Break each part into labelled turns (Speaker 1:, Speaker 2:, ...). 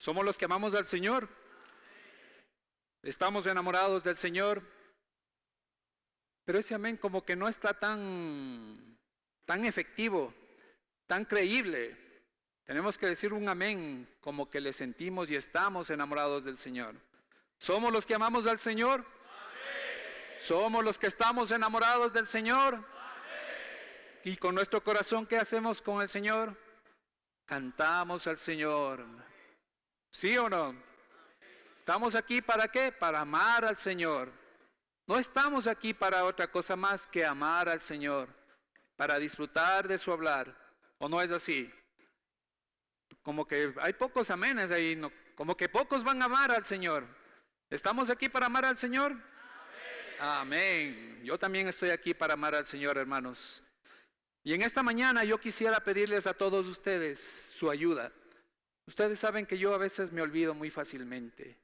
Speaker 1: Somos los que amamos al Señor. Estamos enamorados del Señor. Pero ese amén como que no está tan efectivo, tan creíble. Tenemos que decir un amén como que le sentimos y estamos enamorados del Señor. ¿Somos los que amamos al Señor? Amén. ¿Somos los que estamos enamorados del Señor? Amén. Y con nuestro corazón, ¿qué hacemos con el Señor? Cantamos al Señor. ¿Sí o no? ¿Estamos aquí para qué? Para amar al Señor. No estamos aquí para otra cosa más que amar al Señor, para disfrutar de su hablar. ¿O no es así? Como que hay pocos amenes ahí, ¿no? Como que pocos van a amar al Señor. ¿Estamos aquí para amar al Señor? Amén. Amén. Yo también estoy aquí para amar al Señor, hermanos. Y en esta mañana yo quisiera pedirles a todos ustedes su ayuda. Ustedes saben que yo a veces me olvido muy fácilmente.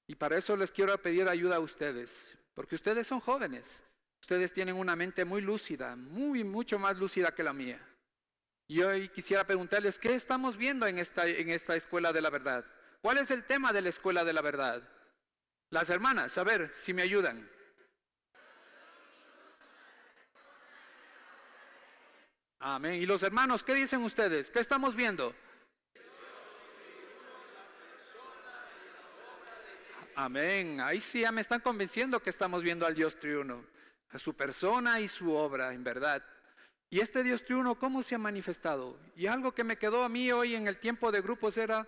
Speaker 1: Y para eso les quiero pedir ayuda a ustedes. Porque ustedes son jóvenes. Ustedes tienen una mente muy lúcida, mucho más lúcida que la mía. Y hoy quisiera preguntarles, ¿qué estamos viendo en esta escuela de la verdad? ¿Cuál es el tema de la escuela de la verdad? Las hermanas, a ver si me ayudan. Amén. Y los hermanos, ¿qué dicen ustedes? ¿Qué estamos viendo? Amén. Ahí sí ya me están convenciendo que estamos viendo al Dios triuno, a su persona y su obra, en verdad. Y este Dios triuno, ¿cómo se ha manifestado? Y algo que me quedó a mí hoy en el tiempo de grupos era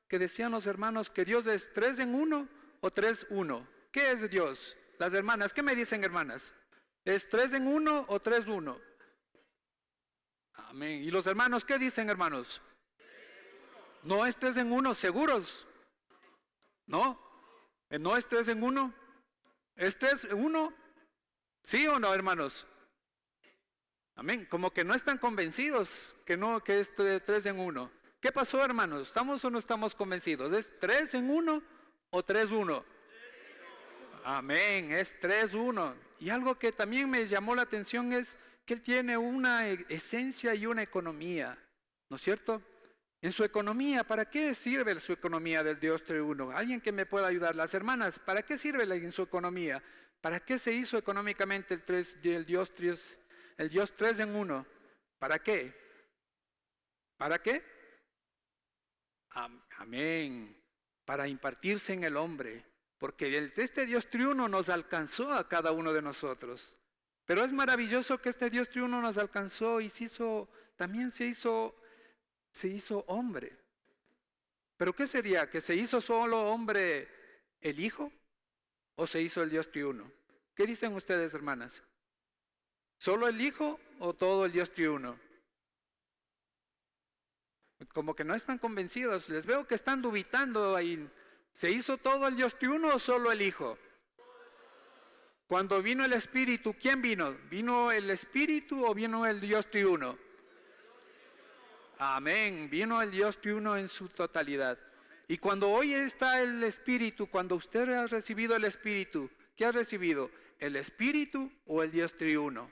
Speaker 1: que decían los hermanos que Dios es 3 en 1 o 3-1. ¿Qué es Dios? Las hermanas, ¿qué me dicen, hermanas? ¿Es 3 en 1 o 3-1? Amén. ¿Y los hermanos qué dicen, hermanos? No es 3 en 1, seguros. No, no es 3 en 1. ¿Es 3 en 1? ¿Sí o no, hermanos? Amén. Como que no están convencidos que es 3 en 1. ¿Qué pasó, hermanos? ¿Estamos o no estamos convencidos? ¿Es 3 en 1 o 3-1? Amén, es 3-1. Y algo que también me llamó la atención es que Él tiene una esencia y una economía, ¿no es cierto? En su economía, ¿para qué sirve su economía del Dios triuno? Alguien que me pueda ayudar. Las hermanas, ¿para qué sirve en su economía? ¿Para qué se hizo económicamente el Dios 3 en 1? ¿Para qué? ¿Para qué? Amén. Para impartirse en el hombre. Porque este Dios triuno nos alcanzó a cada uno de nosotros. Pero es maravilloso que este Dios triuno nos alcanzó y también se hizo hombre. ¿Pero qué sería? ¿Que se hizo solo hombre el Hijo? ¿O se hizo el Dios triuno? ¿Qué dicen ustedes, hermanas? ¿Solo el Hijo o todo el Dios triuno? Como que no están convencidos. Les veo que están dubitando ahí. ¿Se hizo todo el Dios triuno o solo el Hijo? Cuando vino el Espíritu, ¿quién vino? ¿Vino el Espíritu o vino el Dios triuno? Amén, vino el Dios triuno en su totalidad. Y cuando hoy está el Espíritu, cuando usted ha recibido el Espíritu, ¿qué ha recibido? ¿El Espíritu o el Dios triuno?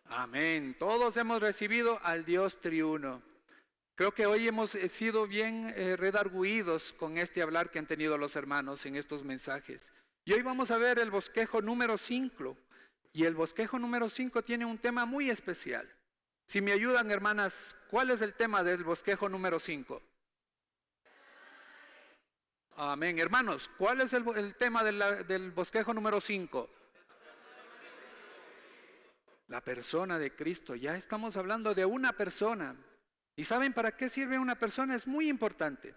Speaker 1: Amén, todos hemos recibido al Dios triuno. Creo que hoy hemos sido bien redarguidos con este hablar que han tenido los hermanos en estos mensajes. Y hoy vamos a ver el bosquejo número 5. Y el bosquejo número 5 tiene un tema muy especial. Si me ayudan, hermanas, ¿cuál es el tema del bosquejo número 5? Amén. Hermanos, ¿cuál es el tema del bosquejo número 5? La persona de Cristo. Ya estamos hablando de una persona. ¿Y saben para qué sirve una persona? Es muy importante.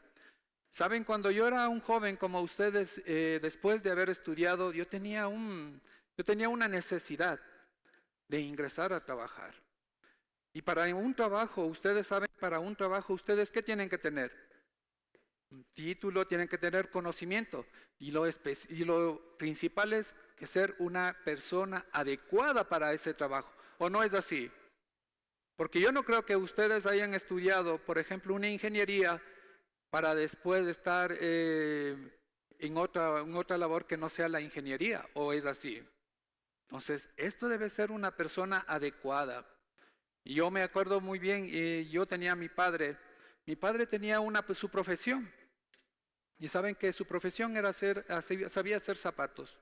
Speaker 1: Saben, cuando yo era un joven como ustedes, después de haber estudiado, yo tenía una necesidad de ingresar a trabajar. Y para un trabajo, ustedes saben, para un trabajo, ¿ustedes qué tienen que tener? Un título, tienen que tener conocimiento. Y lo principal es que ser una persona adecuada para ese trabajo. ¿O no es así? Porque yo no creo que ustedes hayan estudiado, por ejemplo, una ingeniería para después estar en otra labor que no sea la ingeniería. ¿O es así? Entonces, esto debe ser una persona adecuada. Y yo me acuerdo muy bien, yo tenía a mi padre tenía su profesión. Y saben que su profesión era sabía hacer zapatos.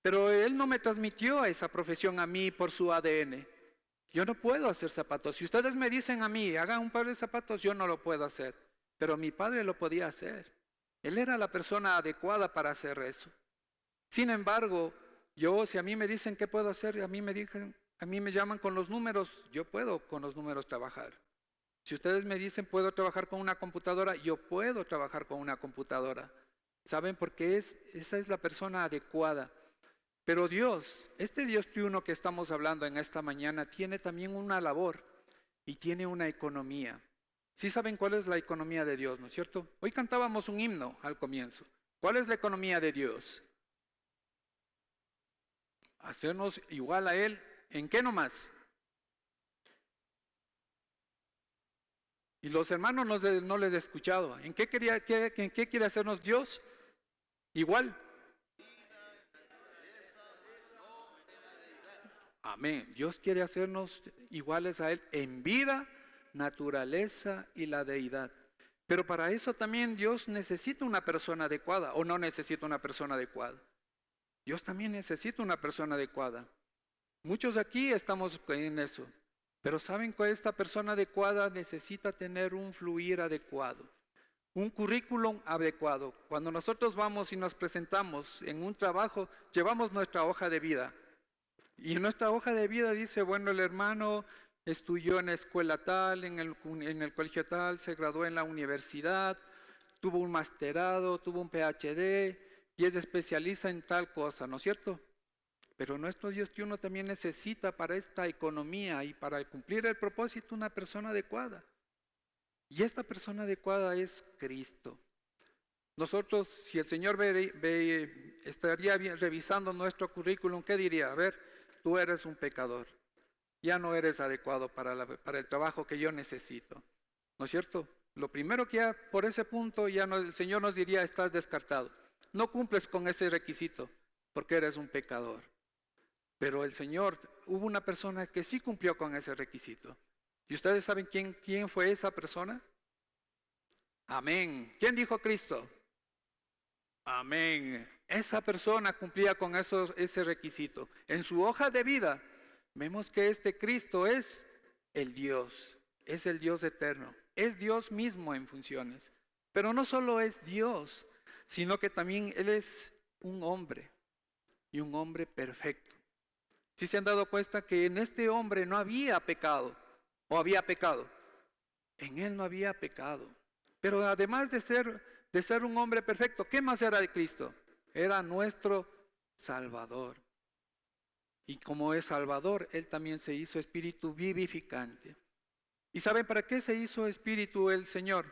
Speaker 1: Pero él no me transmitió esa profesión a mí por su ADN. Yo no puedo hacer zapatos. Si ustedes me dicen a mí, hagan un par de zapatos, yo no lo puedo hacer. Pero mi padre lo podía hacer. Él era la persona adecuada para hacer eso. Sin embargo, si a mí me dicen qué puedo hacer, a mí me llaman con los números, yo puedo con los números trabajar. Si ustedes me dicen puedo trabajar con una computadora, yo puedo trabajar con una computadora. ¿Saben? Porque esa es la persona adecuada. Pero Dios, este Dios triuno que estamos hablando en esta mañana, tiene también una labor y tiene una economía. ¿Sí saben cuál es la economía de Dios, no es cierto? Hoy cantábamos un himno al comienzo. ¿Cuál es la economía de Dios? Hacernos igual a Él. ¿En qué nomás? Y los hermanos no les he escuchado. ¿En qué quiere hacernos Dios? Igual. Amén. Dios quiere hacernos iguales a Él en vida, naturaleza y la deidad. Pero para eso también Dios necesita una persona adecuada o no necesita una persona adecuada. Dios también necesita una persona adecuada. Muchos aquí estamos en eso. Pero saben que esta persona adecuada necesita tener un fluir adecuado, un currículum adecuado. Cuando nosotros vamos y nos presentamos en un trabajo, llevamos nuestra hoja de vida. Y en nuestra hoja de vida dice, bueno, el hermano estudió en la escuela tal, en el colegio tal, se graduó en la universidad, tuvo un masterado, tuvo un PhD y es especialista en tal cosa, ¿no es cierto? Pero nuestro Dios triuno también necesita para esta economía y para cumplir el propósito una persona adecuada. Y esta persona adecuada es Cristo. Nosotros, si el Señor estaría revisando nuestro currículum, ¿qué diría? A ver, tú eres un pecador. Ya no eres adecuado para el trabajo que yo necesito. ¿No es cierto? Lo primero que ya por ese punto el Señor nos diría, estás descartado. No cumples con ese requisito porque eres un pecador. Pero el Señor, hubo una persona que sí cumplió con ese requisito. ¿Y ustedes saben quién fue esa persona? Amén. ¿Quién dijo Cristo? Amén. Esa persona cumplía con ese requisito. En su hoja de vida vemos que este Cristo es el Dios eterno, es Dios mismo en funciones. Pero no solo es Dios, sino que también Él es un hombre y un hombre perfecto. ¿Sí se han dado cuenta que en este hombre no había pecado o había pecado? En Él no había pecado. Pero además de ser un hombre perfecto, ¿qué más era de Cristo? Era nuestro Salvador. Y como es Salvador, Él también se hizo espíritu vivificante. ¿Y saben para qué se hizo espíritu el Señor?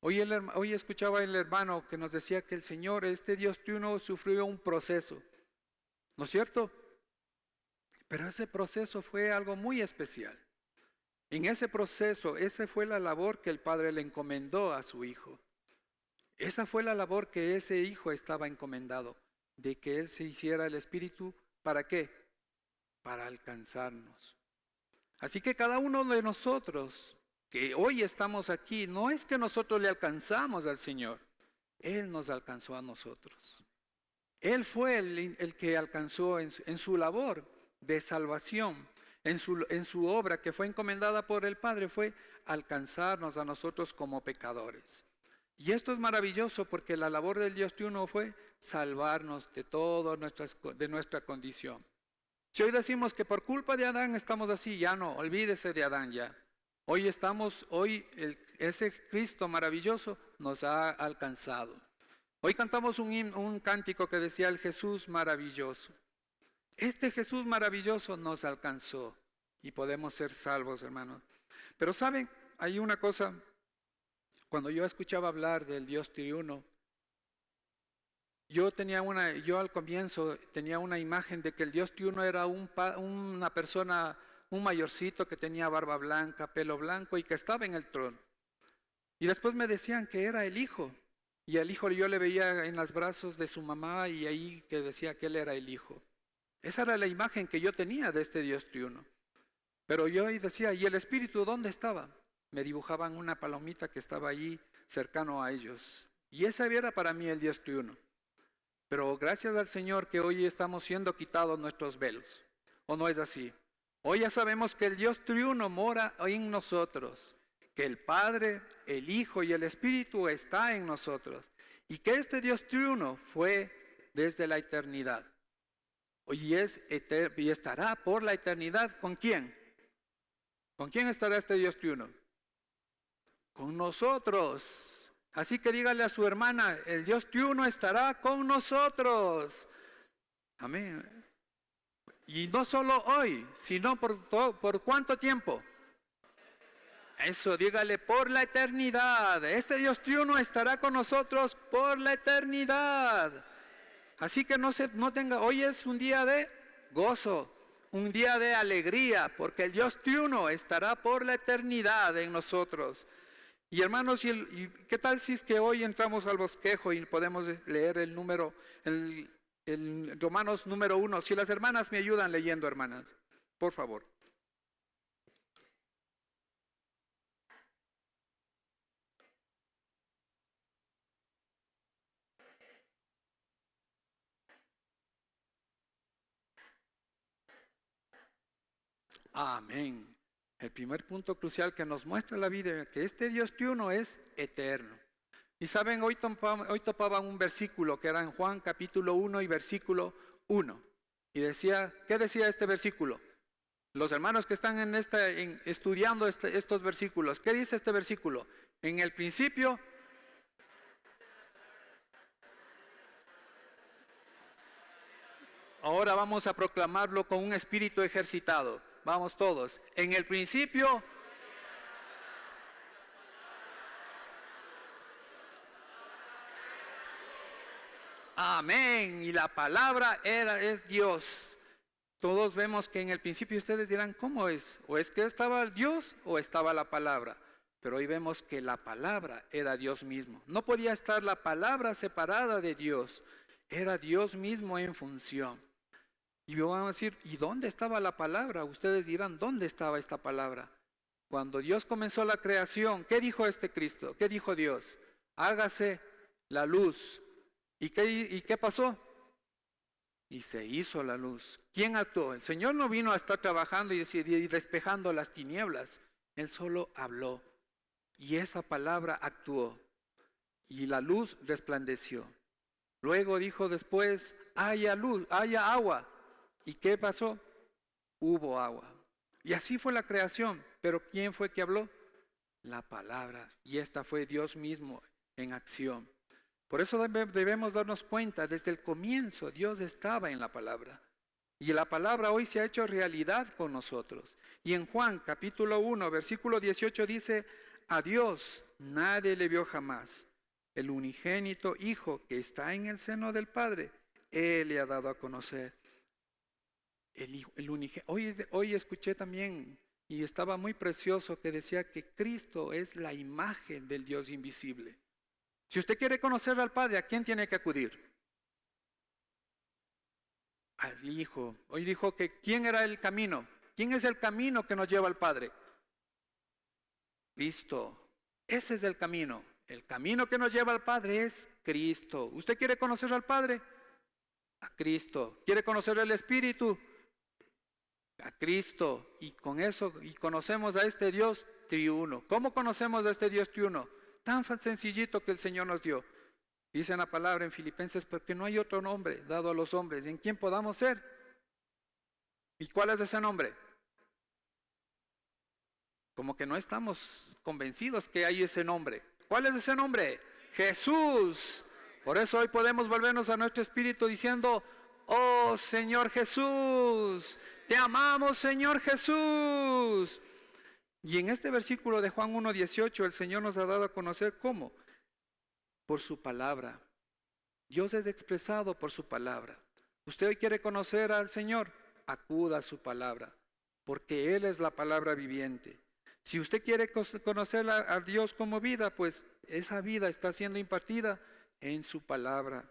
Speaker 1: Hoy escuchaba el hermano que nos decía que el Señor, este Dios triuno, sufrió un proceso. ¿No es cierto? Pero ese proceso fue algo muy especial. En ese proceso, esa fue la labor que el Padre le encomendó a su Hijo. Esa fue la labor que ese Hijo estaba encomendado, de que Él se hiciera el Espíritu, ¿para qué? Para alcanzarnos. Así que cada uno de nosotros que hoy estamos aquí, no es que nosotros le alcanzamos al Señor, Él nos alcanzó a nosotros. Él fue el que alcanzó en su labor de salvación, en su obra que fue encomendada por el Padre, fue alcanzarnos a nosotros como pecadores. Y esto es maravilloso porque la labor del Dios triuno fue salvarnos de toda nuestra condición. Si hoy decimos que por culpa de Adán estamos así, ya no, olvídese de Adán ya. Ese Cristo maravilloso nos ha alcanzado. Hoy cantamos un cántico que decía el Jesús maravilloso. Este Jesús maravilloso nos alcanzó y podemos ser salvos, hermanos. Pero ¿saben? Hay una cosa, cuando yo escuchaba hablar del Dios triuno, yo al comienzo tenía una imagen de que el Dios triuno era una persona, un mayorcito que tenía barba blanca, pelo blanco y que estaba en el trono. Y después me decían que era el Hijo. Y al Hijo yo le veía en los brazos de su mamá y ahí que decía que Él era el Hijo. Esa era la imagen que yo tenía de este Dios triuno. Pero yo ahí decía, ¿y el Espíritu dónde estaba? Me dibujaban una palomita que estaba ahí cercano a ellos. Y ese era para mí el Dios triuno. Pero gracias al Señor que hoy estamos siendo quitados nuestros velos. ¿O no es así? Hoy ya sabemos que el Dios triuno mora en nosotros, que el Padre, el Hijo y el Espíritu está en nosotros, y que este Dios triuno fue desde la eternidad. Y estará por la eternidad. ¿Con quién? ¿Con quién estará este Dios triuno? Con nosotros. Así que dígale a su hermana, el Dios triuno estará con nosotros. Amén. Y no solo hoy, sino por ¿cuánto tiempo? Eso, dígale, por la eternidad. Este Dios triuno estará con nosotros por la eternidad. Así que no tenga, hoy es un día de gozo, un día de alegría, porque el Dios triuno estará por la eternidad en nosotros. Y hermanos, ¿y qué tal si es que hoy entramos al bosquejo y podemos leer el Romanos número 1? Si las hermanas me ayudan leyendo, hermanas, por favor. Amén. El primer punto crucial que nos muestra la Biblia, que este Dios triuno es eterno. Y saben, hoy topaban un versículo que era en Juan capítulo 1 y versículo 1. Y decía, ¿qué decía este versículo? Los hermanos que están estudiando estos versículos, ¿qué dice este versículo? En el principio. Ahora vamos a proclamarlo con un espíritu ejercitado. Vamos todos. En el principio. Amén. Y la palabra es Dios. Todos vemos que en el principio ustedes dirán, ¿cómo es? ¿O es que estaba Dios o estaba la palabra? Pero hoy vemos que la palabra era Dios mismo. No podía estar la palabra separada de Dios. Era Dios mismo en función. Y me van a decir, ¿y dónde estaba la palabra? Ustedes dirán, ¿dónde estaba esta palabra? Cuando Dios comenzó la creación, ¿qué dijo este Cristo? ¿Qué dijo Dios? Hágase la luz. ¿Y qué pasó? Y se hizo la luz. ¿Quién actuó? El Señor no vino a estar trabajando y despejando las tinieblas. Él solo habló. Y esa palabra actuó. Y la luz resplandeció. Luego dijo después, haya luz, haya agua. ¿Y qué pasó? Hubo agua. Y así fue la creación. Pero ¿quién fue que habló? La palabra. Y esta fue Dios mismo en acción. Por eso debemos darnos cuenta, desde el comienzo Dios estaba en la palabra. Y la palabra hoy se ha hecho realidad con nosotros. Y en Juan capítulo 1, versículo 18 dice, a Dios nadie le vio jamás. El unigénito Hijo que está en el seno del Padre, Él le ha dado a conocer. Hoy escuché también, y estaba muy precioso, que decía que Cristo es la imagen del Dios invisible. Si usted quiere conocer al Padre, ¿a quién tiene que acudir? Al Hijo. Hoy dijo que ¿quién era el camino? ¿Quién es el camino que nos lleva al Padre? Cristo. Ese es el camino. El camino que nos lleva al Padre es Cristo. ¿Usted quiere conocer al Padre? A Cristo. ¿Quiere conocer el Espíritu? A Cristo. Y con eso, y conocemos a este Dios triuno. ¿Cómo conocemos a este Dios triuno? Tan sencillito que el Señor nos dio. Dice en la palabra en Filipenses, porque no hay otro nombre dado a los hombres en quien podamos ser. ¿Y cuál es ese nombre? Como que no estamos convencidos que hay ese nombre. ¿Cuál es ese nombre? Jesús. Por eso hoy podemos volvernos a nuestro espíritu diciendo, oh Señor Jesús, te amamos Señor Jesús. Y en este versículo de Juan 1:18 el Señor nos ha dado a conocer cómo. Por su palabra. Dios es expresado por su palabra. Usted hoy quiere conocer al Señor, acuda a su palabra, porque Él es la palabra viviente. Si usted quiere conocer a Dios como vida, pues esa vida está siendo impartida en su palabra.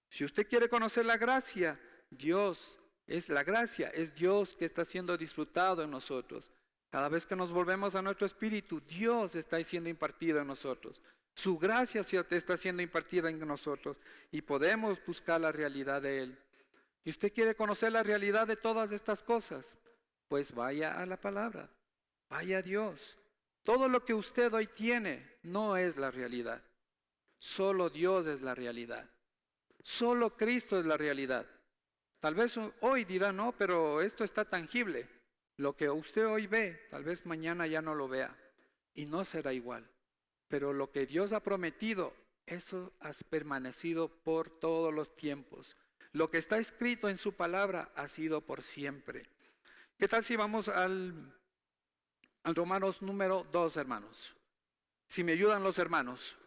Speaker 1: Si usted quiere conocer la gracia, Dios es la gracia, es Dios que está siendo disfrutado en nosotros. Cada vez que nos volvemos a nuestro espíritu, Dios está siendo impartido en nosotros. Su gracia te está siendo impartida en nosotros y podemos buscar la realidad de Él. ¿Y usted quiere conocer la realidad de todas estas cosas? Pues vaya a la palabra, vaya a Dios. Todo lo que usted hoy tiene no es la realidad. Solo Dios es la realidad. Solo Cristo es la realidad. Tal vez hoy dirá, no, pero esto está tangible. Lo que usted hoy ve, tal vez mañana ya no lo vea y no será igual. Pero lo que Dios ha prometido, eso ha permanecido por todos los tiempos. Lo que está escrito en su palabra ha sido por siempre. ¿Qué tal si vamos al Romanos número 2, hermanos? Si me ayudan los hermanos.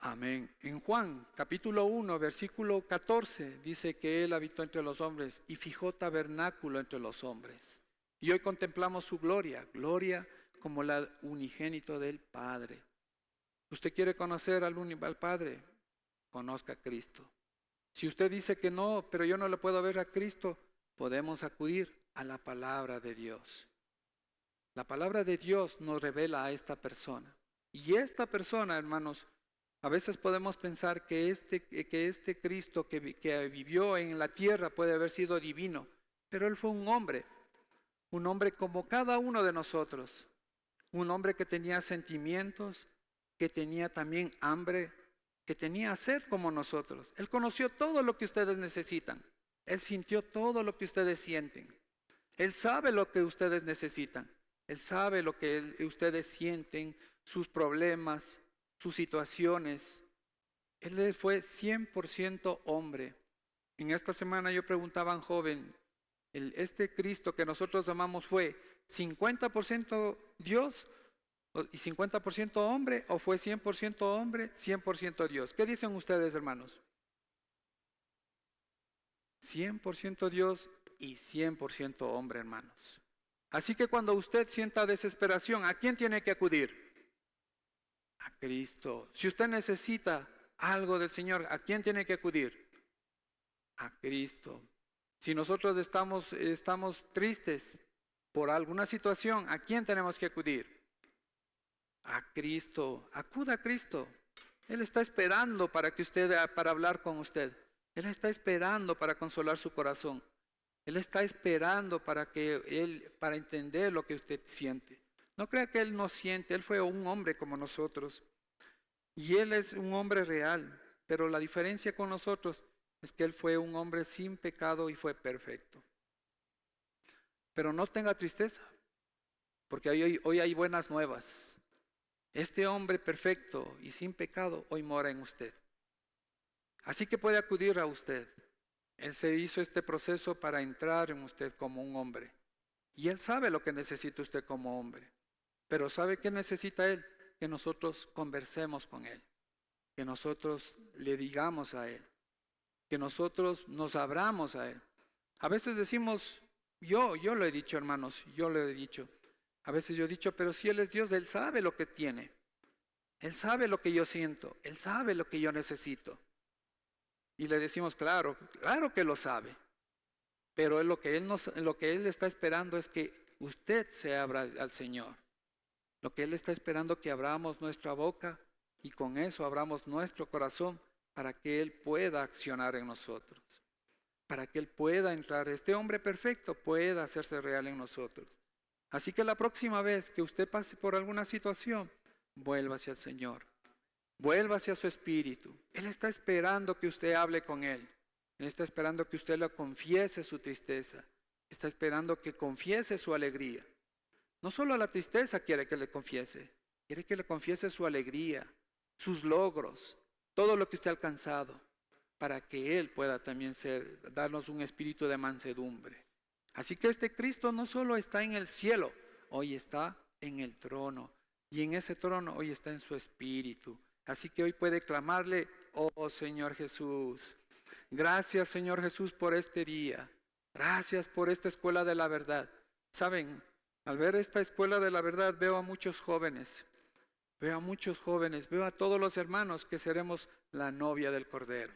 Speaker 1: Amén. En Juan capítulo 1, versículo 14, dice que Él habitó entre los hombres y fijó tabernáculo entre los hombres. Y hoy contemplamos su gloria, gloria como la unigénito del Padre. ¿Usted quiere conocer al Padre? Conozca a Cristo. Si usted dice que no, pero yo no le puedo ver a Cristo, podemos acudir a la palabra de Dios. La palabra de Dios nos revela a esta persona. Y esta persona, hermanos, a veces podemos pensar que este Cristo que vivió en la tierra puede haber sido divino, pero Él fue un hombre como cada uno de nosotros, un hombre que tenía sentimientos, que tenía también hambre, que tenía sed como nosotros. Él conoció todo lo que ustedes necesitan, Él sintió todo lo que ustedes sienten, Él sabe lo que ustedes necesitan, Él sabe lo que ustedes sienten, sus problemas, sus situaciones. Él fue 100% hombre. En esta semana yo preguntaba a un joven, este Cristo que nosotros amamos fue 50% Dios y 50% hombre, o fue 100% hombre, 100% Dios. ¿Qué dicen ustedes, hermanos? 100% Dios y 100% hombre, hermanos. Así que cuando usted sienta desesperación, ¿a quién tiene que acudir? A Cristo. Si usted necesita algo del Señor, ¿a quién tiene que acudir? A Cristo. Si nosotros estamos tristes por alguna situación, ¿a quién tenemos que acudir? A Cristo. Acuda a Cristo. Él está esperando para hablar con usted. Él está esperando para consolar su corazón. Él está esperando para entender lo que usted siente. No crea que Él no siente, Él fue un hombre como nosotros. Y Él es un hombre real, pero la diferencia con nosotros es que Él fue un hombre sin pecado y fue perfecto. Pero no tenga tristeza, porque hoy hay buenas nuevas. Este hombre perfecto y sin pecado hoy mora en usted. Así que puede acudir a usted. Él se hizo este proceso para entrar en usted como un hombre. Y Él sabe lo que necesita usted como hombre. Pero ¿sabe qué necesita Él? Que nosotros conversemos con Él. Que nosotros le digamos a Él. Que nosotros nos abramos a Él. A veces decimos, yo lo he dicho, hermanos, yo lo he dicho. A veces yo he dicho, pero si Él es Dios, Él sabe lo que tiene. Él sabe lo que yo siento. Él sabe lo que yo necesito. Y le decimos, claro que lo sabe. Pero lo que Él está esperando es que usted se abra al Señor. Lo que Él está esperando que abramos nuestra boca y con eso abramos nuestro corazón para que Él pueda accionar en nosotros. Para que Él pueda entrar, este hombre perfecto pueda hacerse real en nosotros. Así que la próxima vez que usted pase por alguna situación, vuelva hacia el Señor. Vuelva hacia su espíritu. Él está esperando que usted hable con Él. Él está esperando que usted le confiese su tristeza. Está esperando que confiese su alegría. No solo la tristeza quiere que le confiese. Quiere que le confiese su alegría, sus logros, todo lo que usted ha alcanzado, para que Él pueda también darnos un espíritu de mansedumbre. Así que este Cristo no solo está en el cielo, hoy está en el trono. Y en ese trono hoy está en su espíritu. Así que hoy puede clamarle, oh Señor Jesús. Gracias, Señor Jesús, por este día. Gracias por esta escuela de la verdad. Saben, al ver esta escuela de la verdad veo a muchos jóvenes veo a muchos jóvenes, veo a todos los hermanos que seremos la novia del Cordero.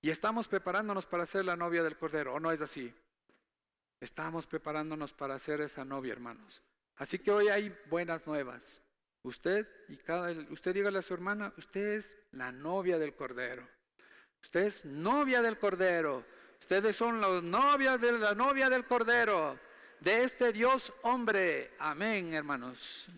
Speaker 1: Y estamos preparándonos para ser la novia del Cordero, ¿o no es así? Estamos preparándonos para ser esa novia, hermanos. Así que hoy hay buenas nuevas. Usted dígale a su hermana, usted es la novia del Cordero. Usted es novia del Cordero. Ustedes son las novias de la novia del Cordero, de este Dios hombre. Amén, hermanos.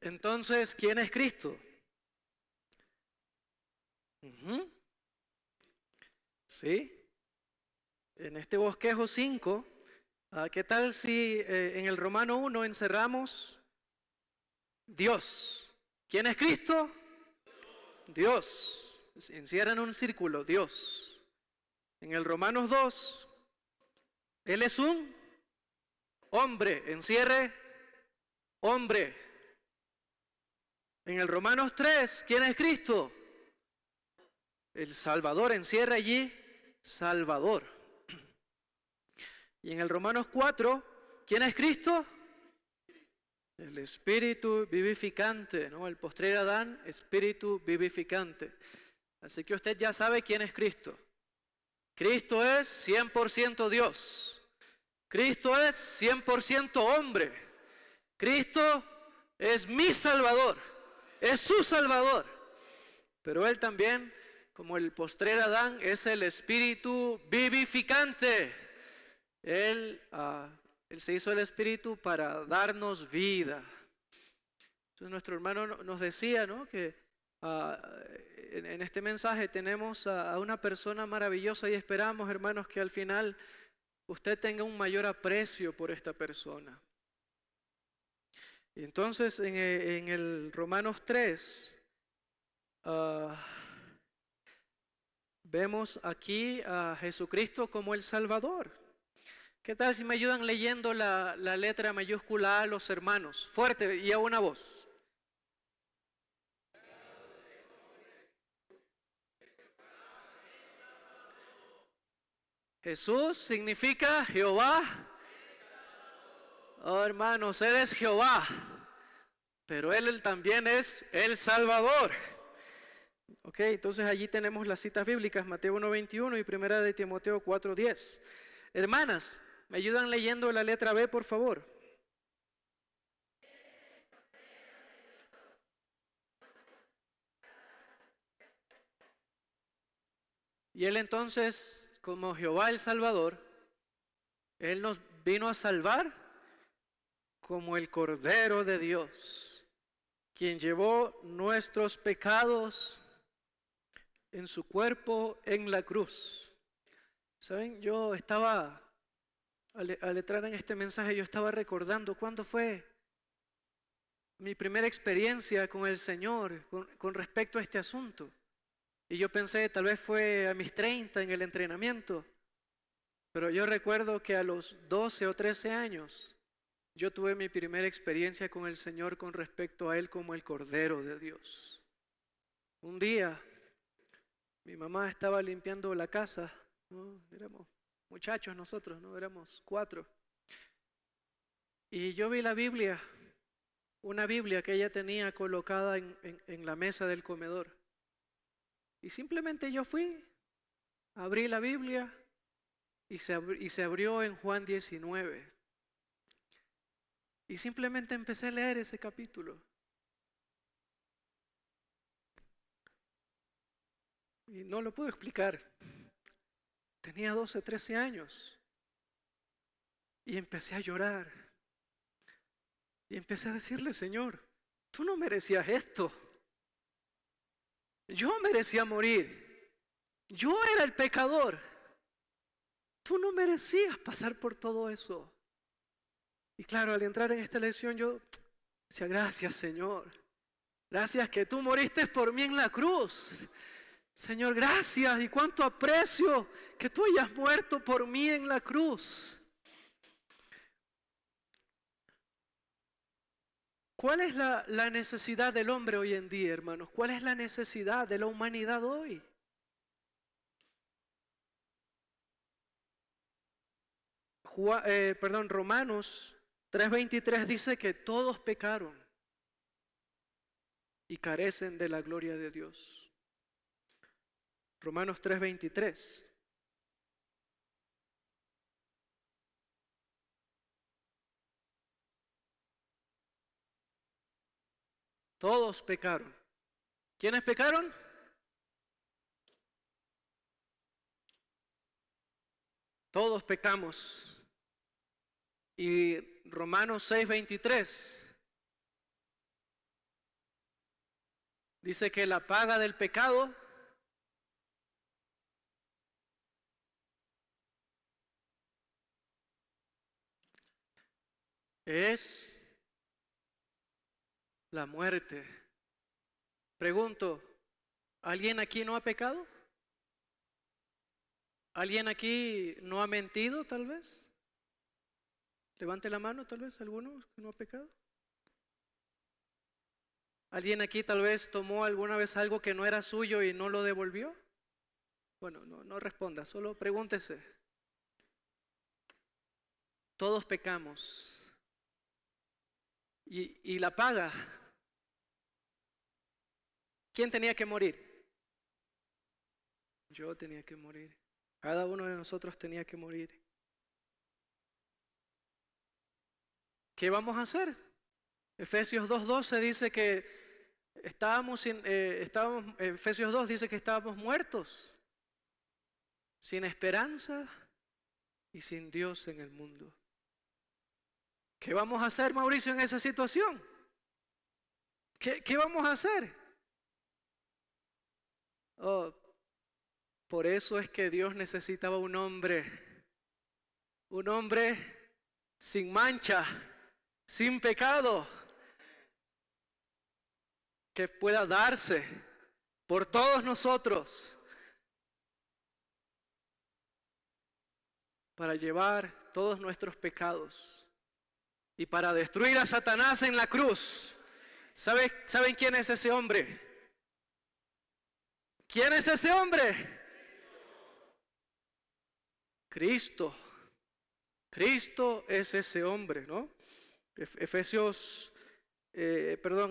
Speaker 2: Entonces, ¿quién es Cristo? ¿Sí? En este bosquejo 5, ¿qué tal si en el Romano 1 encerramos Dios? ¿Quién es Cristo? Dios. Encierran un círculo, Dios. En el Romanos 2, Él es un hombre, encierre hombre. En el Romanos 3, ¿quién es Cristo? El Salvador, encierra allí Salvador. Y en el Romanos 4, ¿quién es Cristo? El Espíritu vivificante, ¿no? El postrer Adán, Espíritu vivificante. Así que usted ya sabe quién es Cristo. Cristo es 100% Dios. Cristo es 100% hombre. Cristo es mi Salvador. Es su Salvador. Pero Él también, como el postrer Adán, es el Espíritu vivificante. Él se hizo el Espíritu para darnos vida. Entonces nuestro hermano nos decía, ¿no?, que en este mensaje tenemos a una persona maravillosa y esperamos, hermanos, que al final usted tenga un mayor aprecio por esta persona. Y entonces en el Romanos 3 vemos aquí a Jesucristo como el Salvador. ¿Qué tal si me ayudan leyendo la letra mayúscula A los hermanos? Fuerte y a una voz. Jesús significa Jehová. Oh, hermanos, Él es Jehová, pero Él también es el Salvador. Ok, entonces allí tenemos las citas bíblicas, Mateo 1:21 y primera de Timoteo 4:10. Hermanas, ¿me ayudan leyendo la letra B, por favor? Y Él entonces, como Jehová el Salvador, Él nos vino a salvar como el Cordero de Dios, quien llevó nuestros pecados en su cuerpo en la cruz. ¿Saben? Yo estaba, al entrar en este mensaje, yo estaba recordando cuándo fue mi primera experiencia con el Señor con respecto a este asunto. Y yo pensé, tal vez fue a mis 30 en el entrenamiento. Pero yo recuerdo que a los 12 o 13 años, yo tuve mi primera experiencia con el Señor con respecto a Él como el Cordero de Dios. Un día, mi mamá estaba limpiando la casa, ¿no? Éramos muchachos nosotros, ¿no? Éramos 4. Y yo vi la Biblia, una Biblia que ella tenía colocada en la mesa del comedor. Y simplemente yo fui, abrí la Biblia y se abrió en Juan 19. Y simplemente empecé a leer ese capítulo. Y no lo puedo explicar. Tenía 12, 13 años. Y empecé a llorar. Y empecé a decirle, Señor, tú no merecías esto. Yo merecía morir. Yo era el pecador. Tú no merecías pasar por todo eso. Y claro, al entrar en esta lección yo decía, gracias, Señor. Gracias que tú moriste por mí en la cruz. Señor, gracias, y cuánto aprecio que tú hayas muerto por mí en la cruz. ¿Cuál es la necesidad del hombre hoy en día, hermanos? ¿Cuál es la necesidad de la humanidad hoy? Romanos 3:23 dice que todos pecaron y carecen de la gloria de Dios. Romanos 3:23. Todos pecaron. ¿Quiénes pecaron? Todos pecamos. Y Romanos 6:23 dice que la paga del pecado es la muerte. Pregunto, ¿alguien aquí no ha pecado? ¿Alguien aquí no ha mentido tal vez? Levante la mano tal vez alguno que no ha pecado. ¿Alguien aquí tal vez tomó alguna vez algo que no era suyo y no lo devolvió? Bueno, no responda, solo pregúntese. Todos pecamos. ¿Y la paga? ¿Quién tenía que morir? Yo tenía que morir. Cada uno de nosotros tenía que morir. ¿Qué vamos a hacer? Efesios 2:12 dice que Efesios 2 dice que estábamos muertos, sin esperanza y sin Dios en el mundo. ¿Qué vamos a hacer, Mauricio, en esa situación? ¿Qué vamos a hacer? Oh, por eso es que Dios necesitaba un hombre sin mancha, sin pecado, que pueda darse por todos nosotros para llevar todos nuestros pecados y para destruir a Satanás en la cruz. ¿Saben quién es ese hombre? ¿Quién es ese hombre? Cristo. Cristo es ese hombre, ¿no?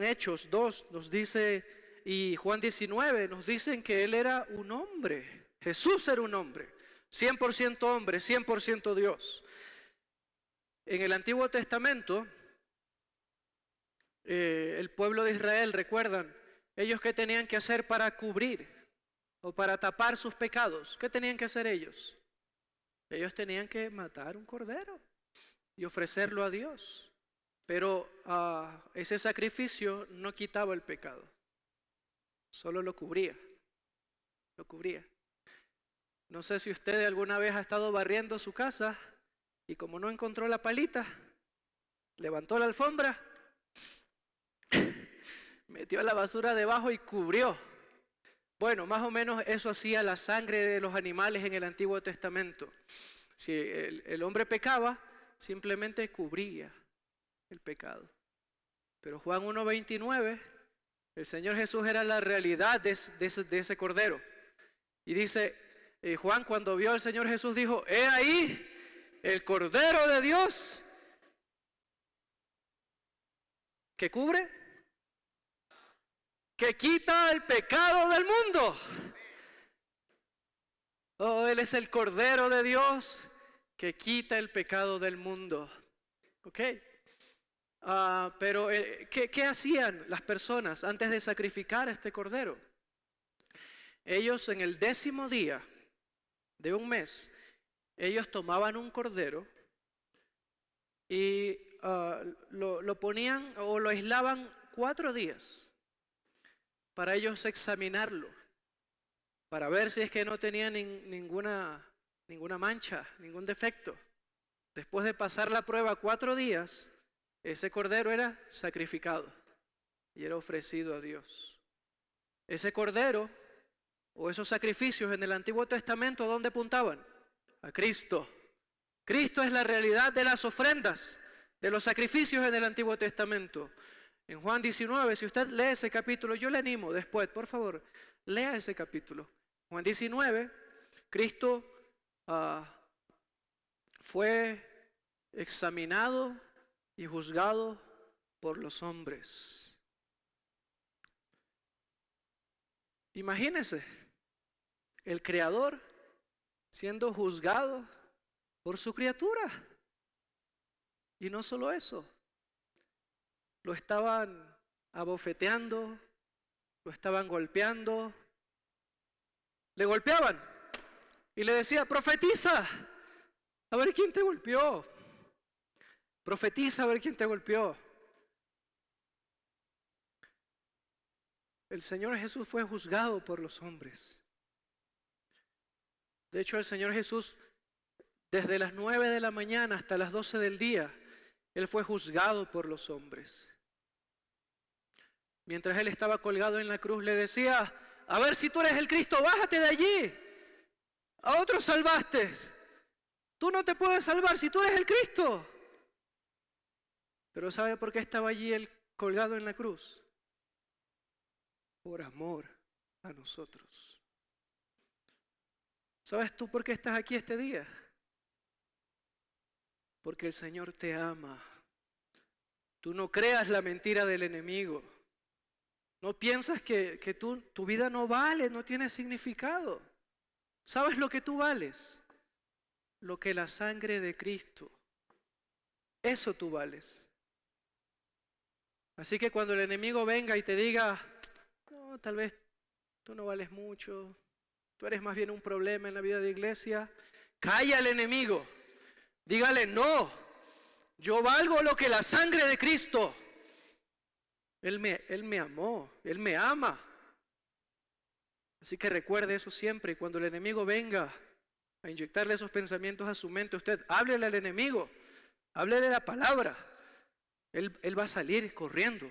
Speaker 2: Hechos 2 nos dice, y Juan 19 nos dicen que él era un hombre. Jesús era un hombre, 100% hombre, 100% Dios. En el Antiguo Testamento, el pueblo de Israel, recuerdan, ellos qué tenían que hacer para cubrir o para tapar sus pecados. ¿Qué tenían que hacer ellos? Ellos tenían que matar un cordero y ofrecerlo a Dios. Pero ese sacrificio no quitaba el pecado, solo lo cubría. Lo cubría. No sé si usted alguna vez ha estado barriendo su casa y como no encontró la palita, levantó la alfombra, metió la basura debajo y cubrió. Bueno, más o menos eso hacía la sangre de los animales en el Antiguo Testamento. Si el hombre pecaba, simplemente cubría el pecado. Pero Juan 1:29, el Señor Jesús era la realidad de ese cordero. Y dice, Juan cuando vio al Señor Jesús dijo, he ahí el Cordero de Dios que cubre, que quita el pecado del mundo. Oh, Él es el Cordero de Dios que quita el pecado del mundo. ¿Ok? Pero ¿qué hacían las personas antes de sacrificar a este cordero? Ellos en el 10º día de un mes, ellos tomaban un cordero y lo ponían o lo aislaban 4 días para ellos examinarlo, para ver si es que no tenía ninguna mancha, ningún defecto. Después de pasar la prueba 4 días, ese cordero era sacrificado. y era ofrecido a Dios. Ese cordero o esos sacrificios en el Antiguo Testamento, ¿a dónde apuntaban? A Cristo. Cristo es la realidad de las ofrendas, de los sacrificios en el Antiguo Testamento. En Juan 19, si usted lee ese capítulo, yo le animo después, por favor, lea ese capítulo. Juan 19, Cristo fue examinado y juzgado por los hombres. Imagínense, el Creador siendo juzgado por su criatura. Y no solo eso, lo estaban abofeteando, lo estaban golpeando, le golpeaban y le decía, profetiza, a ver quién te golpeó, profetiza a ver quién te golpeó. El Señor Jesús fue juzgado por los hombres. De hecho, el Señor Jesús, desde las 9 de la mañana hasta las 12 del día, Él fue juzgado por los hombres. Mientras Él estaba colgado en la cruz, le decía, a ver si tú eres el Cristo, bájate de allí. A otros salvaste. Tú no te puedes salvar si tú eres el Cristo. Pero ¿sabe por qué estaba allí Él colgado en la cruz? Por amor a nosotros. ¿Sabes tú por qué estás aquí este día? Porque el Señor te ama. Tú no creas la mentira del enemigo. No piensas que tu vida no vale, no tiene significado. ¿Sabes lo que tú vales? Lo que la sangre de Cristo. Eso tú vales. Así que cuando el enemigo venga y te diga, no, tal vez tú no vales mucho, tú eres más bien un problema en la vida de iglesia, calla al enemigo. Dígale, no, yo valgo lo que la sangre de Cristo. Él me amó, Él me ama. Así que recuerde eso siempre. Y cuando el enemigo venga a inyectarle esos pensamientos a su mente, usted háblele al enemigo, háblele la palabra. Él va a salir corriendo.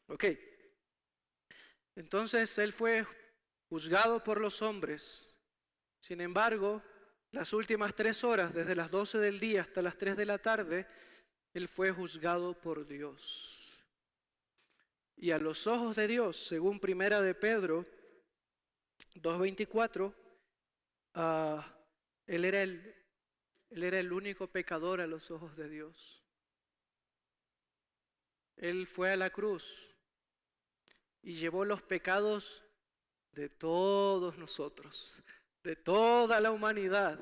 Speaker 2: Ok. Entonces Él fue juzgado por los hombres. Sin embargo, las últimas 3 horas, desde las 12 del día hasta las 3 de la tarde, Él fue juzgado por Dios. Y a los ojos de Dios, según Primera de Pedro 2:24, Él era el único pecador a los ojos de Dios. Él fue a la cruz y llevó los pecados de todos nosotros, de toda la humanidad.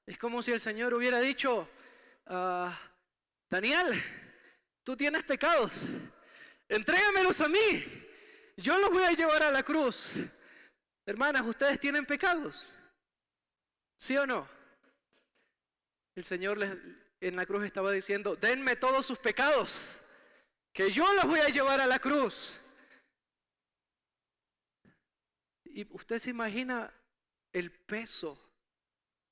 Speaker 2: Es como si el Señor hubiera dicho, Daniel, tú tienes pecados, entrégamelos a mí, yo los voy a llevar a la cruz. Hermanas, ¿ustedes tienen pecados? ¿Sí o no? El Señor en la cruz estaba diciendo, denme todos sus pecados, que yo los voy a llevar a la cruz. ¿Y usted se imagina el peso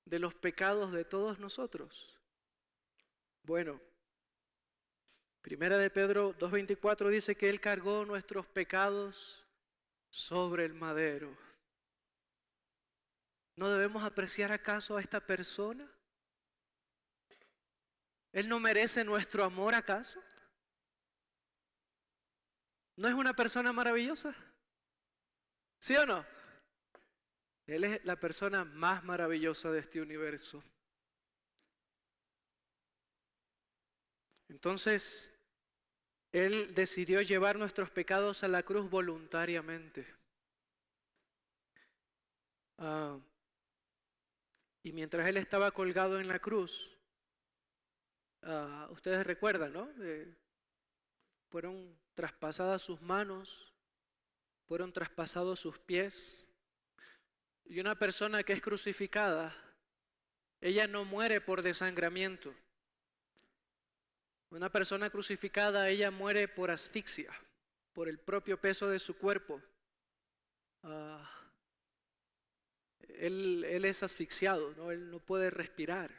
Speaker 2: de los pecados de todos nosotros? Bueno, Primera de Pedro 2:24 dice que Él cargó nuestros pecados sobre el madero. ¿No debemos apreciar acaso a esta persona? ¿Él no merece nuestro amor acaso? ¿No es una persona maravillosa? ¿Sí o no? Él es la persona más maravillosa de este universo. Entonces, Él decidió llevar nuestros pecados a la cruz voluntariamente. Y mientras Él estaba colgado en la cruz, ustedes recuerdan, ¿no? Fueron traspasadas sus manos, fueron traspasados sus pies. Y una persona que es crucificada, ella no muere por desangramiento. Una persona crucificada, ella muere por asfixia, por el propio peso de su cuerpo. Él es asfixiado, ¿no? Él no puede respirar.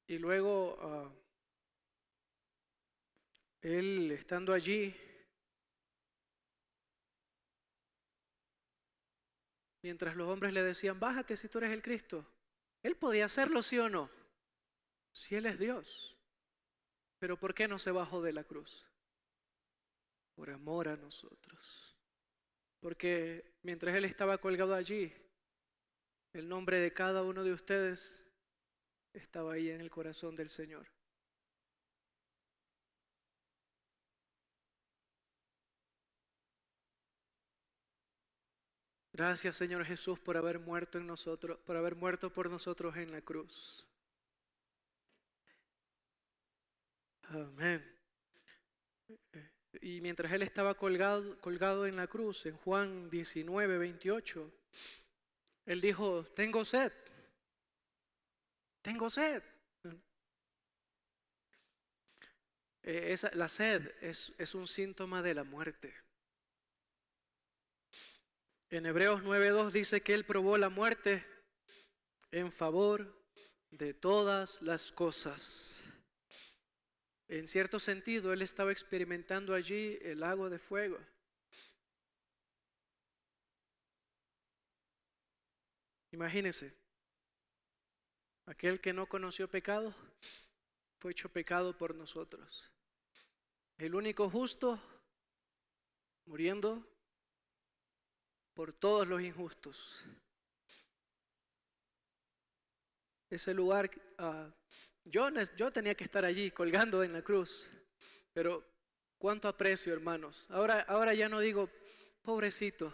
Speaker 2: Y luego Él estando allí, mientras los hombres le decían, bájate si tú eres el Cristo, Él podía hacerlo, ¿sí o no? Si Él es Dios. Pero ¿por qué no se bajó de la cruz? Por amor a nosotros. Porque mientras Él estaba colgado allí, el nombre de cada uno de ustedes estaba ahí en el corazón del Señor. Gracias, Señor Jesús, por haber muerto en nosotros, por haber muerto por nosotros en la cruz. Amén. Y mientras Él estaba colgado en la cruz, en Juan 19:28, Él dijo, tengo sed, tengo sed. La sed es un síntoma de la muerte. En Hebreos 9:2 dice que Él probó la muerte en favor de todas las cosas. En cierto sentido, Él estaba experimentando allí el lago de fuego. Imagínense, aquel que no conoció pecado fue hecho pecado por nosotros. El único justo muriendo por todos los injustos. Ese lugar, yo tenía que estar allí colgando en la cruz, pero cuánto aprecio, hermanos. Ahora ya no digo, pobrecito,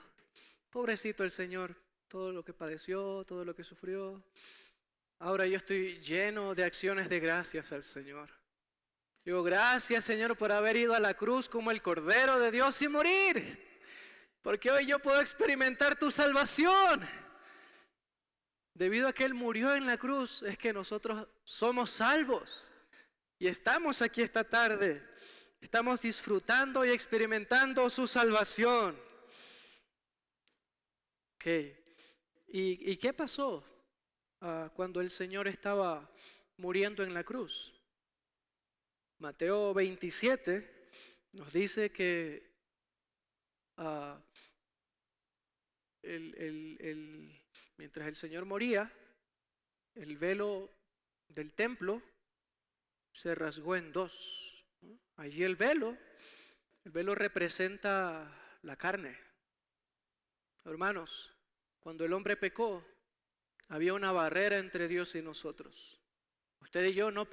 Speaker 2: pobrecito el Señor, todo lo que padeció, todo lo que sufrió. Ahora yo estoy lleno de acciones de gracias al Señor. Digo, gracias, Señor, por haber ido a la cruz como el Cordero de Dios y morir. Porque hoy yo puedo experimentar tu salvación. Debido a que Él murió en la cruz, es que nosotros somos salvos. Y estamos aquí esta tarde. Estamos disfrutando y experimentando su salvación. Ok. ¿Y qué pasó cuando el Señor estaba muriendo en la cruz? Mateo 27 nos dice que mientras el Señor moría, el velo del templo se rasgó en dos. Allí el velo representa la carne. Hermanos, cuando el hombre pecó, había una barrera entre Dios y nosotros. Usted y yo no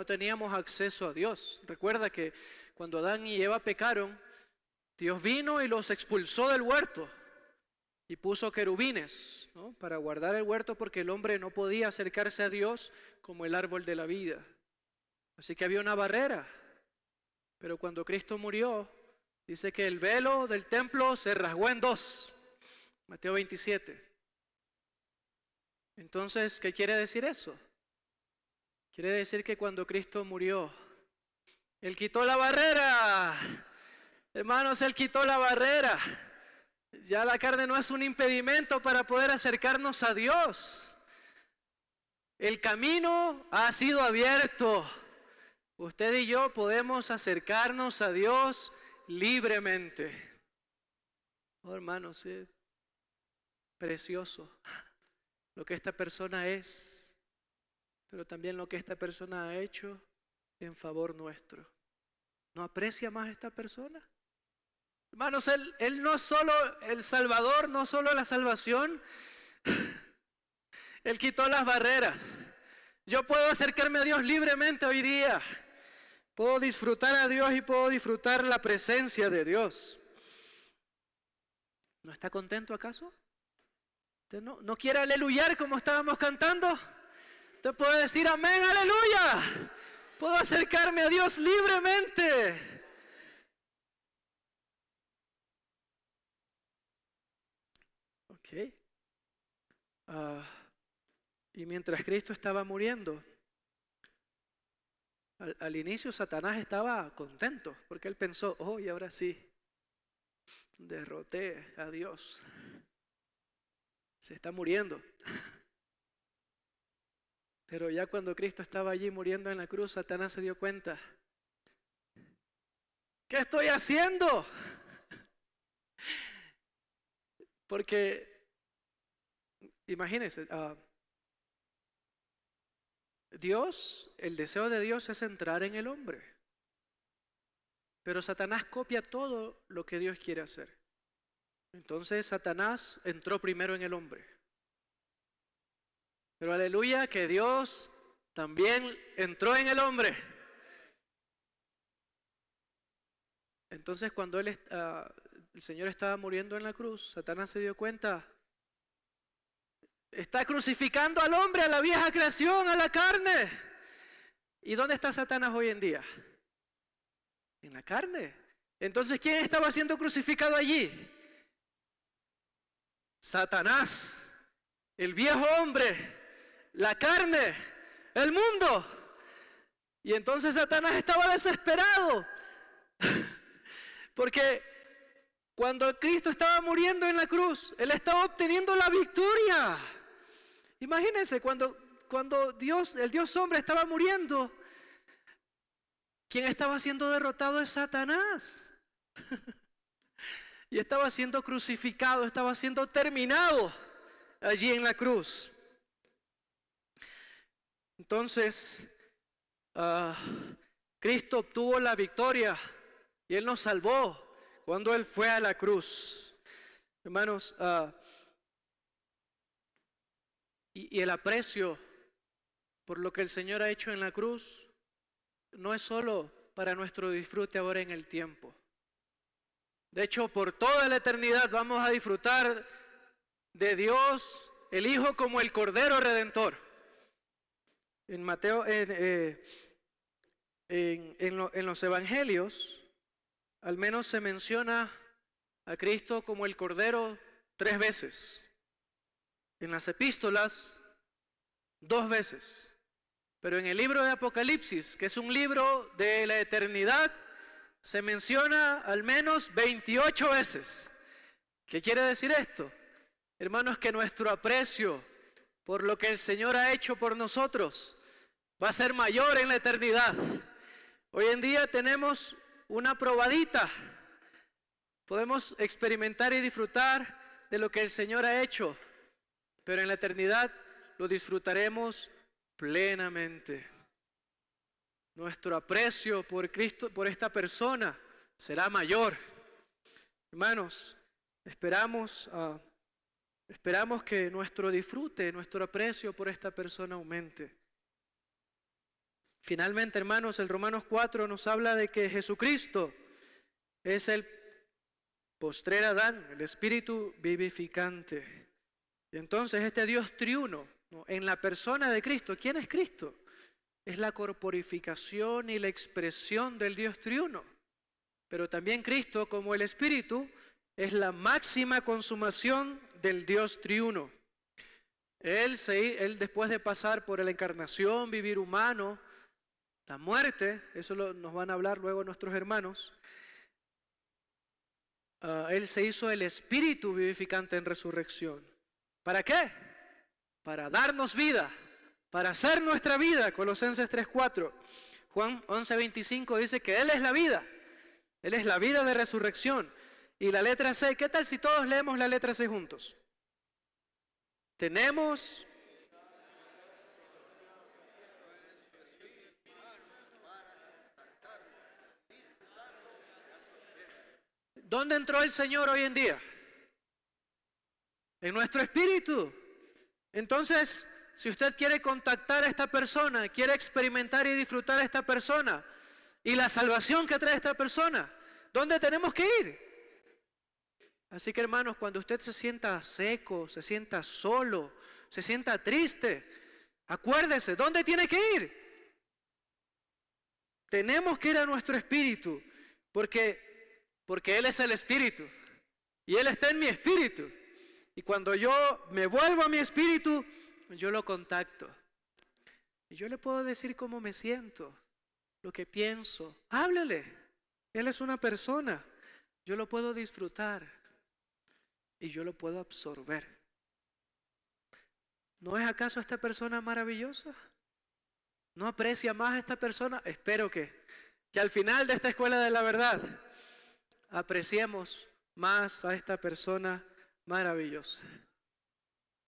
Speaker 2: teníamos acceso a Dios. Recuerda que cuando Adán y Eva pecaron, Dios vino y los expulsó del huerto y puso querubines, ¿no?, para guardar el huerto, porque el hombre no podía acercarse a Dios como el árbol de la vida. Así que había una barrera. Pero cuando Cristo murió, dice que el velo del templo se rasgó en dos. Mateo 27. Entonces, ¿qué quiere decir eso? Quiere decir que cuando Cristo murió, Él quitó la barrera. Hermanos, Él quitó la barrera. Ya la carne no es un impedimento para poder acercarnos a Dios. El camino ha sido abierto. Usted y yo podemos acercarnos a Dios libremente. Oh, hermanos, precioso lo que esta persona es, pero también lo que esta persona ha hecho en favor nuestro. ¿No aprecia más a esta persona? Hermanos, Él no es solo el Salvador, no solo la salvación. Él quitó las barreras. Yo puedo acercarme a Dios libremente hoy día. Puedo disfrutar a Dios y puedo disfrutar la presencia de Dios. ¿No está contento acaso? ¿Usted no quiere aleluyar como estábamos cantando? Usted puede decir amén, aleluya. Puedo acercarme a Dios libremente. Ok. Y mientras Cristo estaba muriendo, al inicio Satanás estaba contento, porque él pensó, oh, y ahora sí, derroté a Dios. Se está muriendo. Pero ya cuando Cristo estaba allí muriendo en la cruz, Satanás se dio cuenta ¿Qué estoy haciendo? Porque, imagínense, Dios, el deseo de Dios es entrar en el hombre. Pero Satanás copia todo lo que Dios quiere hacer. Entonces Satanás entró primero en el hombre. Pero aleluya, que Dios también entró en el hombre. Entonces cuando el Señor estaba muriendo en la cruz, Satanás se dio cuenta, está crucificando al hombre, a la vieja creación, a la carne. ¿Y dónde está Satanás hoy en día? En la carne. Entonces, ¿quién estaba siendo crucificado allí? Satanás, el viejo hombre, la carne, el mundo. Y entonces Satanás estaba desesperado. Porque cuando Cristo estaba muriendo en la cruz, Él estaba obteniendo la victoria. Imagínense, cuando el Dios hombre estaba muriendo, quien estaba siendo derrotado es Satanás. Y estaba siendo crucificado, estaba siendo terminado allí en la cruz. Entonces, Cristo obtuvo la victoria y Él nos salvó cuando Él fue a la cruz. Hermanos, y el aprecio por lo que el Señor ha hecho en la cruz no es solo para nuestro disfrute ahora en el tiempo. De hecho, por toda la eternidad vamos a disfrutar de Dios, el Hijo, como el Cordero Redentor. En Mateo, en los Evangelios, al menos se menciona a Cristo como el Cordero 3 veces. En las epístolas, 2 veces. Pero en el libro de Apocalipsis, que es un libro de la eternidad, se menciona al menos 28 veces. ¿Qué quiere decir esto? Hermanos, que nuestro aprecio por lo que el Señor ha hecho por nosotros va a ser mayor en la eternidad. Hoy en día tenemos una probadita. Podemos experimentar y disfrutar de lo que el Señor ha hecho, pero en la eternidad lo disfrutaremos plenamente. Nuestro aprecio por Cristo, por esta persona, será mayor. Hermanos, esperamos que nuestro disfrute, nuestro aprecio por esta persona aumente. Finalmente, hermanos, el Romanos 4 nos habla de que Jesucristo es el postrer Adán, el espíritu vivificante. Y entonces este Dios triuno, ¿no?, en la persona de Cristo. ¿Quién es Cristo? Es la corporificación y la expresión del Dios triuno. Pero también Cristo, como el Espíritu, es la máxima consumación del Dios triuno. Él después de pasar por la encarnación, vivir humano, la muerte, eso nos van a hablar luego nuestros hermanos, Él se hizo el Espíritu vivificante en resurrección. ¿Para qué? Para darnos vida, para hacer nuestra vida. Colosenses 3:4. Juan 11:25 dice que Él es la vida. Él es la vida de resurrección. Y la letra C, ¿qué tal si todos leemos la letra C juntos? Tenemos... ¿Dónde entró el Señor hoy en día? En nuestro espíritu. Entonces, si usted quiere contactar a esta persona, quiere experimentar y disfrutar a esta persona y la salvación que trae esta persona, ¿dónde tenemos que ir? Así que, hermanos, cuando usted se sienta seco, se sienta solo, se sienta triste, acuérdese, ¿dónde tiene que ir? Tenemos que ir a nuestro espíritu, porque Él es el espíritu y Él está en mi espíritu. Y cuando yo me vuelvo a mi espíritu, yo lo contacto. Y yo le puedo decir cómo me siento, lo que pienso. Háblele. Él es una persona. Yo lo puedo disfrutar y yo lo puedo absorber. ¿No es acaso esta persona maravillosa? ¿No aprecia más a esta persona? Espero que Que al final de esta escuela de la verdad apreciemos más a esta persona maravillosa.